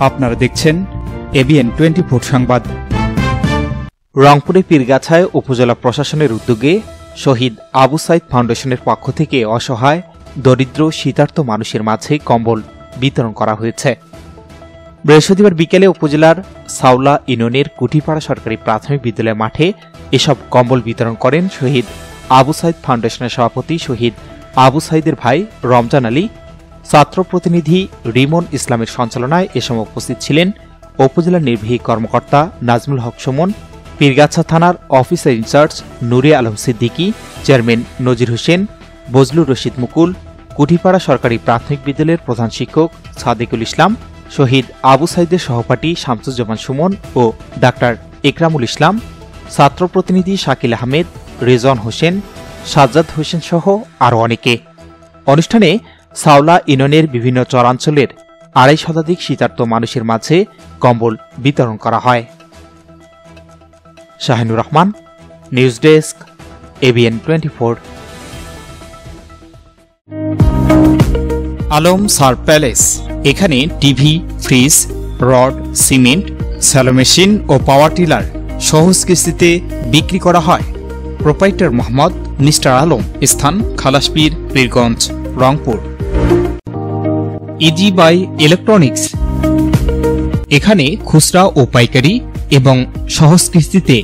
আপনারা দেখছেন এবিএন 24 সংবাদ। রংপুরের পীরগাছায় উপজেলা প্রশাসনের উদ্যোগে শহীদ আবু সাইদ ফাউন্ডেশনের পক্ষ থেকে অসহায় দরিদ্র শীতার্ত মানুষের মাঝে কম্বল বিতরণ করা হয়েছে। বৃহস্পতিবার বিকেলে উপজেলার সাউলা ইউনিয়নের কুঠিপাড়া সরকারি প্রাথমিক বিদ্যালয় মাঠে এসব কম্বল বিতরণ করেন শহীদ আবু সাইদ ফাউন্ডেশনের সভাপতি শহীদ আবু সাইদের ভাই রমজান আলী। ছাত্র প্রতিনিধি রিমন ইসলামের সঞ্চালনায় এ সময় উপস্থিত ছিলেন উপজেলা নির্বাহী কর্মকর্তা নাজমুল হক সুমন, পীরগাছা থানার অফিসার ইনচার্জ নুরে আলম সিদ্দিকী, চেয়ারম্যান নজির হোসেন, বজলুর রশিদ মুকুল, কুঠিপাড়া সরকারি প্রাথমিক বিদ্যালয়ের প্রধান শিক্ষক সাদেকুল ইসলাম, শহীদ আবু সাইদের সহপাঠী শামসুজ্জামান সুমন ও ডাক্তার একরামুল ইসলাম, ছাত্র প্রতিনিধি শাকিল আহমেদ, রেজন হোসেন, সাজ্জাদ হোসেন সহ আরও অনেকে। অনুষ্ঠানে সাউলা ইউনিয়নের বিভিন্ন চরাঞ্চলের ২৫০ শতাধিক শীতার্ত মানুষের মাঝে কম্বল বিতরণ করা হয়। Shahinur Rahman, news desk, ABN 24। Alam Sar Palace, এখানে TV, fridge, rod, cement, shallow machine ও পাওয়ার টিলার সহজ কিস্তিতে বিক্রি করা হয়। প্রোপাইটার মোহাম্মদ মিস্টার আলম, স্থান Khalaspir, Pirganj, Rangpur. Easy by electronics, এখানে খুচরা ও পাইকারি এবং সহজ কিস্তিতে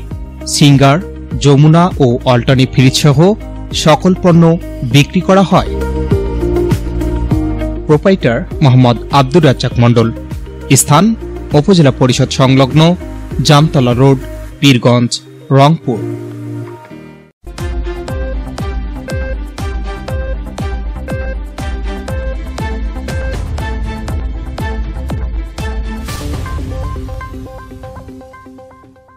সিঙ্গার, যমুনা ও অল্টারনেটিভ ফ্রিজ সহ সকল পণ্য বিক্রি করা হয়। প্রোপাইটার মোহাম্মদ আব্দুর রাজ্জাক মণ্ডল, স্থান উপজেলা পরিষদ সংলগ্ন জামতলা রোড, পীরগঞ্জ, রংপুর।